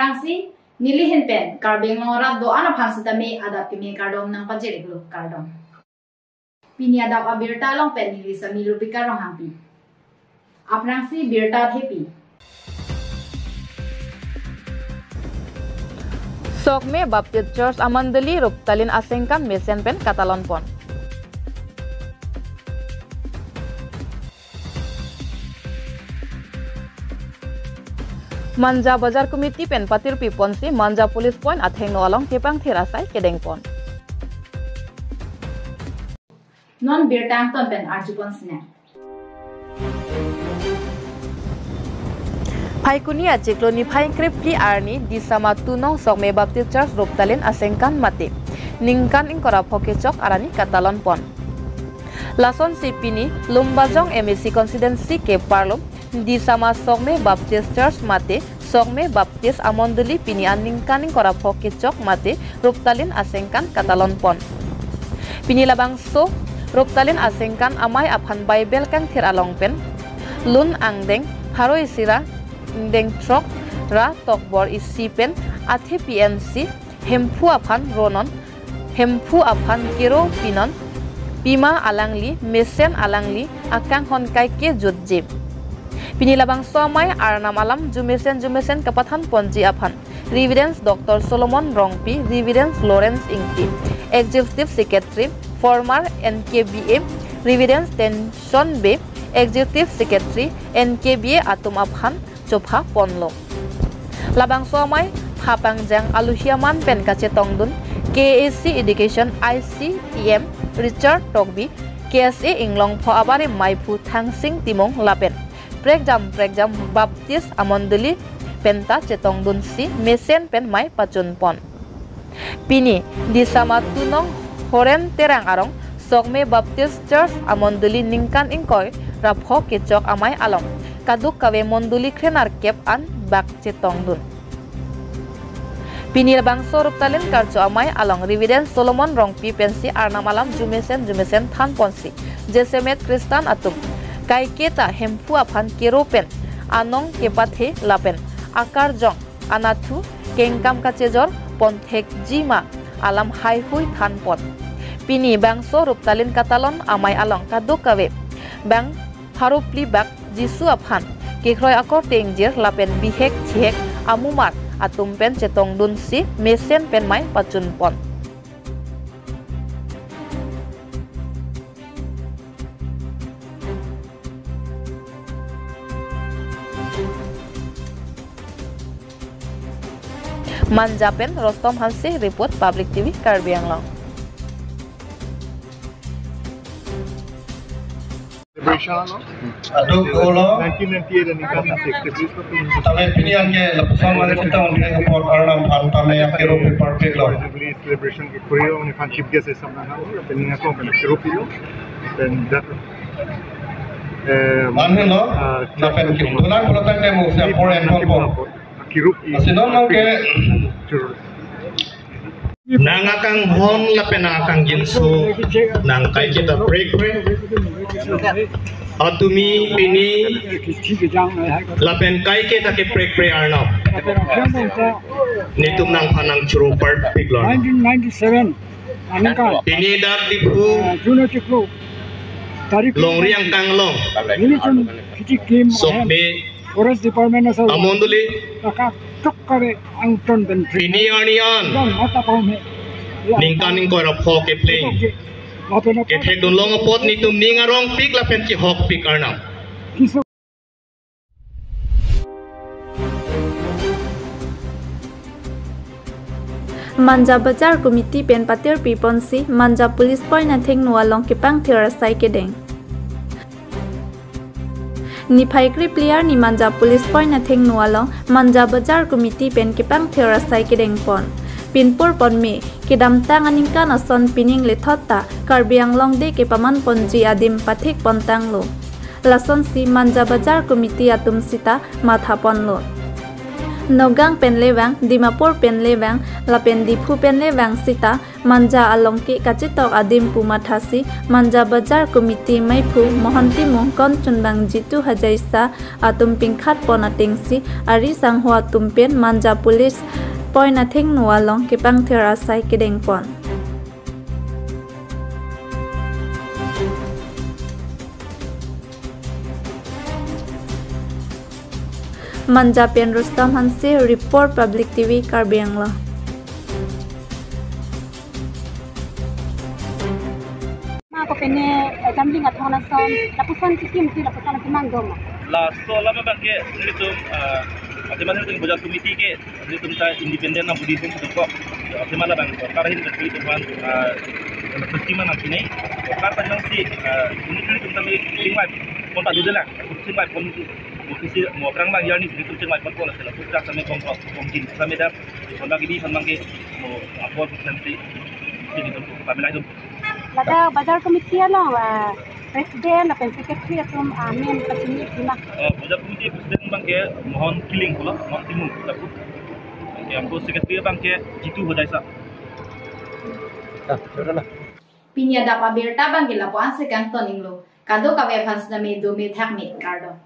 Aprangsi nilihin pen karbeng ngora do ana phansitami adap kimi kardom nang panjereglu kardom. Pini adap abirta long pen nilisa milu pikarong hampi. Aprangsi birta hepi. Sokme Baptist Church Amandali Ruptalin Asengkan Mesen Pen Katalon Pon. Manja Bazar Committee Pen Patir Pipon si Manja Police Point Atheng Noalong Kepang Thirasai Kedeng Pon. Non birtang ton pen arjupon sne. Paikunia Cikloni Pain Kripli Arni di sama tunong Sokme Baptist Church Ruptalin Asengkan Mati. Ningkan ingkora Pokecok Arani Katalon Pon. Lason Sipini Lumbajong MSC Consistency ke Parlum di sama Sokme Baptist Church Mate Sokme Baptist Amondali Pini Ningkan ingkora Pokecok Mate Ruptalin Asengkan Katalon Pon. Pini labangso Ruptalin Asengkan amai aphan Bible kang thir along pen Lun Angdeng Haroi Sira Deng Trok Ra Tokbor Isipen Athe PNC Hempu Aphan Ronon Hempu Aphan Kiro Pinon Pima Alangli Mesen Alangli Akang Honkai Ke Jutjib Pinilabang Somai Arnam Alam Jumesen Kapathan Ponji Aphan Reverend Dr. Solomon Rongpi Reverend Lawrence Ingti Executive Secretary Former NKBA Reverend Tension B Executive Secretary NKBA Atum Aphan Chopha Ponlo Labang Somai Hapangjang Aluhiaman Pen Kacetongdun KAC Education ICEM Richard Togbi KSA Inglong Pho Abare Maipu Thangsing Timong Lapen Pregjam Baptist Amondali Penta Cetongdun Si Mesen Pen Mai Pachun Pon Pini di sama tunong Horen Terang Arong Sokme Baptist Church Amondali Ningkan Ingkoy Rapho Kecok Amai Along Kaduk Kawe Monduli Krenar Kep An Bak Cetongdun Pinil Bangso Ruptalin Karjo Amai Along Reverend Solomon Rongpi Pensi Arnam Alam Jumesen Than Ponsi Jesemet Kristan Atum Kai Keta Hempu Aphan Keropen Anong Kepathe Lapen Akar Jong Anathu Kengkam Kacejor Ponthek Jima Alam Hai Hui Than Pon Pini Bangso Ruptalin Katalon Amai Along Kaduk Kawe Bang Harupli Bak Jisu Aphan Kikroy Akor Tengjir Lapen Bihek Chihek Amumar Atum Pen Cetongdun Si Mesen Pen Mai Pachun Pon Manjapen Rostom Hansi Report Public TV Karbi Anglong Aduh, kalau 1998 dan ikan nasi aktivis tapi tapi pilihan ke lepasan mana kita untuk report Arnam Pantame yang kiro partai lo. celebration ke Korea ni fan chief guest sa mga halo peninga ko pala Europeo then that Mana lo? Napen kiro. Tulang kalau tanda mo sa foreign po. Kirup Sinon lang ke Nangakang hon lapen nangakang ginso nang kay kita break atumi pini lapen kay kita ke break arno nitum nang panang churu part piglor 1997 anaka pini dak dipu junior chiklo tarik longriang kanglong ini chun kiti kim sokbe forest department na sa amonduli naka tuk kare ang ton ben pini anian yang mata pa me ningkaning ko ra phok ke playing ke thedun long pot nitum ningarong pik lapen chi hok pik arnam Manja Bazar Committee Pen Patir Pipon Si Manja Police Point Atheng Nualong Kepang Thirasai Kedeng Ni Phaikri Player ni Manja Police Point Atheng Nualong Manja Bazar Committee Pen Kepang Thirasai Kedeng Pon Pinpur Pon Me Kedam Tang Aningkan Ason Pining Lethota Karbi Anglong De Kepaman Ponji Adim Pathik Pontang Lo Lason Si Manja Bazar Committee Atum Sita Matha Pon Lo Nogang penlewang, Dimapur penlewang, lapen Difu penlewang sita, manja alongki kacitok adim pumathasi, manja bajar komiti maipu, mohontimu konchunbang jitu hajaisa, atum pingkhat ponatingsi, ari sanghua tumpen manja pulis, poinating nualong kipang terasai kidengpon. Manja Pen Rustam Hansi report Public TV Carbang Anglo. Ako pene gambling at hona son lapusan sikim si lapusan at manggom. La so lama bangke nitum atiman nitum bajar komiti ke nitum ta independen na Buddhism ko atiman la bang karahin betul tuan festival na kini kata nang si nitum ta mi lingwai kon ta dudela lingwai kon kisi mo perang bang yarni nitum lingwai kon ko la sela sutra sampai komjin sampai dah sonda gidi mangke mo apol nanti ini tu pamela itu Lada bajar komiti lo presiden atau sekretari atau amin pesini cuma. Bajar komiti presiden bangke mohon killing pula mohon timu takut. Bangke amko sekretari bangke jitu hodaisa. Pinya dapat bertabang gila puan sekan toning lo. Kado kawe fans na me do me thak me kardo.